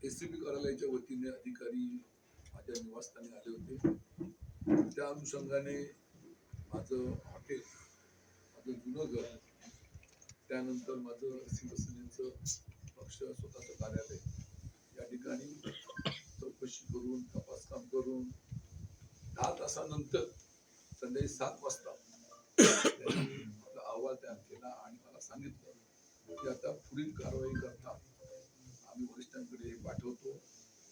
ACB कार्यालयाच्या वतीने अधिकारी माझ्या निवासस्थानी आले होते. त्या अनुषंगाने माझं हॉटेल, माझं जुनं घर, त्यानंतर माझं शिवसेनेचं पक्ष स्वतःचं कार्यालय या ठिकाणी चौकशी करून तपास काम करून 10 तासानंतर संध्याकाळी 7 वाजता त्यांनी आपला अहवाल तयार केला आणि मला सांगितलं की आता पुढील कारवाई करता आम्ही वरिष्ठांकडे पाठवतो,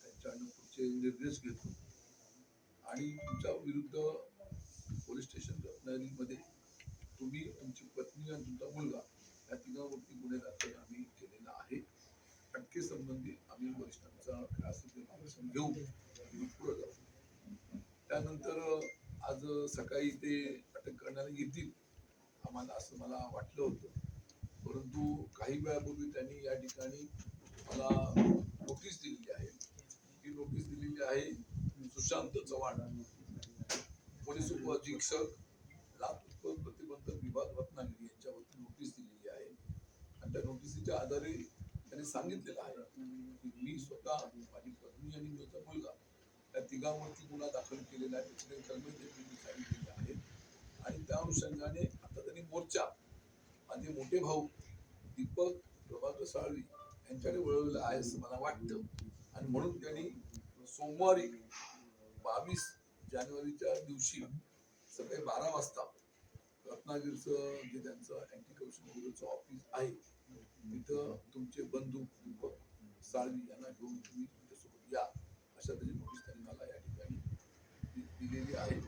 त्यांच्याकडून पुढचे निर्देश घेतो आणि तुमच्या विरुद्ध पोलीस स्टेशन रत्नागिरीमध्ये तुम्ही, तुमची पत्नी आणि तुमचा मुलगा या तिघांवरती गुन्हे दाखल आम्ही केलेला आहे. अटके संबंधी आम्ही वरिष्ठांचा मार्गदर्शन घेऊ पुढे जाऊ. त्यानंतर आज सकाळी ते अटक करण्याला येतील आम्हाला असं मला वाटलं होतं, परंतु काही वेळापूर्वी त्यांनी या ठिकाणी मला नोटीस दिलेली आहे. ही नोटीस दिलेली आहे सुशांत चव्हाण, पोलीस उपअधीक्षक लाचलुचपत प्रतिबंधक विभाग रत्नागिरी यांच्या वतीने नोटीस दिलेली आहे. आणि त्या नोटीसीच्या आधारे त्यांनी सांगितलेलं आहे की मी स्वतः, माझी पत्नी आणि माझा मुलगा या तिघांवरती गुन्हा दाखल केलेला आहे, त्याचे सांगितलेले आहे. आणि त्या अनुषंगाने आता त्यांनी मोर्चा माझे मोठे भाऊ दीपक प्रभाकर साळवी यांच्याकडे वळवलेला आहे असं मला वाटतं. आणि म्हणून त्यांनी सोमवारी 22 जानेवारीच्या दिवशी सकाळी 12 वाजता रत्नागिरीचं जे त्यांचं अँटी करप्शन ब्युरोचं ऑफिस आहे तिथं तुमचे बंधू दीपक साळवी यांना घेऊन तुम्ही तुमच्यासोबत या अशा त्याची नोटीस त्यांनी मला या ठिकाणी दिलेली आहे.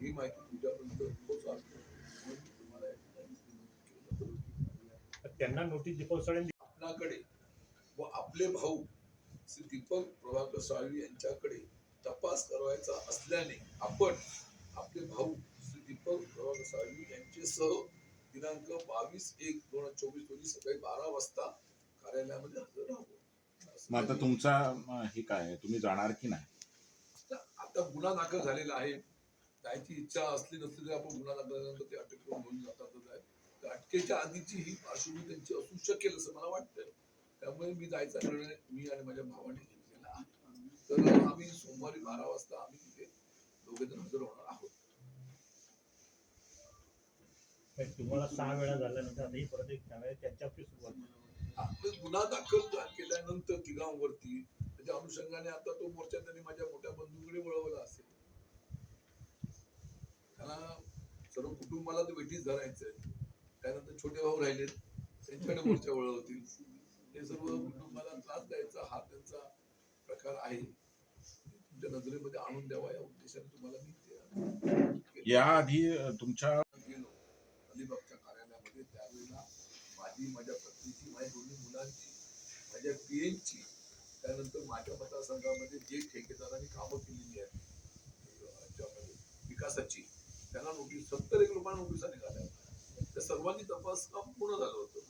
ही माहिती तुमच्यापर्यंत पोहोचवतो म्हणून तुम्हाला या ठिकाणी त्यांना नोटीस दीपक साळवी आपल्याकडे व आपले भाऊ श्री दीपक प्रभाकर साळवी यांच्याकडे तपास करायचा असल्याने आपण आपले भाऊ श्री दीपक प्रभाकर साळवी यांच्यासह दिनांक 22/1/2024 रोजी सकाळी 12 वाजता कार्यालयामध्ये हजर राहू. मग आता तुमचा हे काय, तुम्ही जाणार की नाही? आता गुन्हा दाखल झालेला आहे, जायची इच्छा असली नसली तरी आपण गुन्हा दाखल झाल्यानंतर ते अटक करून घेऊन जातातच आहे. तर अटकेच्या आधीची ही पार्श्वभूमी त्यांची असू शकेल असं मला वाटतं. त्यामुळे मी जायचा निर्णय मी आणि माझ्या भावाने घेतलेला आहे. तर आम्ही सोमवारी 12 वाजता आम्ही तिथे दोघेजण हजर होणार आहोत. तुम्हाला 6 वेळा झाल्यानंतर आता ही परत एक त्यांच्यावरती सुरुवात आपलं गुन्हा दाखल केल्यानंतर तिघांवरती त्याच्या अनुषंगाने आता तो मोर्चा त्यांनी माझ्या मोठ्या बंधूंकडे वळवला असेल. त्यांना सर्व कुटुंबाला तर वेठीच धरायचंय. त्यानंतर छोटे भाऊ राहिलेत, त्यांच्याकडे मोर्चा वळवतील. हे सर्व कुटुंबाला त्रास द्यायचा हा त्यांचा प्रकार आहे. तुमच्या नजरेमध्ये आणून द्यावा या उद्देशाने तुम्हाला मी याआधी तुमच्या गेलो अलिबागच्या कार्यालयामध्ये. त्यावेळेला माझी, माझ्या पत्नीची, माझ्या दोन्ही मुलांची, माझ्या पीएनची, त्यानंतर माझ्या मतदारसंघामध्ये जे ठेकेदारांनी कामं केलेली आहेत विकासाची, त्यांना नोटीस 70 लोकांना नोटिसा निघाल्या. त्या सर्वांनी तपास काम पूर्ण झालं होतं.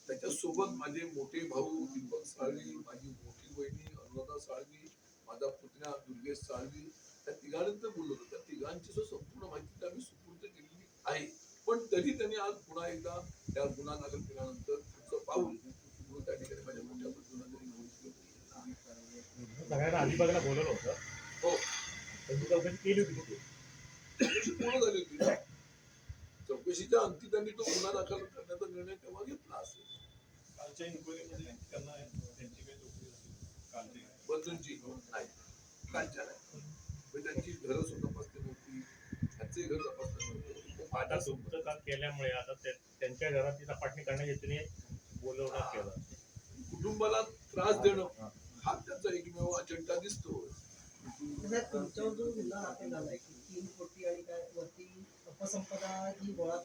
त्याच्यासोबत माझे मोठे भाऊ दीपक साळवी, माझी मोठी बहिणी अनुराधा साळवी, माझा पुतण्या दुर्गेश साळवी, त्या तिघांनंतर बोललो होतो. त्या तिघांची संपूर्ण माहिती आम्ही सुपूर्द केलेली आहे. पण तरी त्यांनी आज पुन्हा एकदा त्या गुन्हा दाखल केल्यानंतर पुढचं पाऊल म्हणून त्या ठिकाणी माझ्या मोठ्या बंधूंना सगळ्यांना अलिबागला बोलवलं होतं. हो, त्यांची चौकशी केली होती. पूर्ण झाली होती ना चौकशीच्या अंती त्यांनी तो गुन्हा दाखल करण्याचा निर्णय तेव्हा घेतला असेल. कालच्या इन्क्वायरीमध्ये त्यांना त्यांची काही चौकशी झाली बंधूंची नाही, कालच्या नाही. त्यांची घरं सुद्धा तपासली नव्हती, त्यांचे घर तपासले नव्हते. आता तुमचं काम केल्यामुळे आता त्यांच्या घराची तपासणी करण्याच्या हेतूने बोलवण्यात केलं. कुटुंबाला त्रास देणं हा त्यांचा एकमेव अजेंडा दिसतो. तुमच्यावर जो गुन्हा दाखल झालाय की 3 कोटी आणि काय वरती अपसंपदा जी गोळा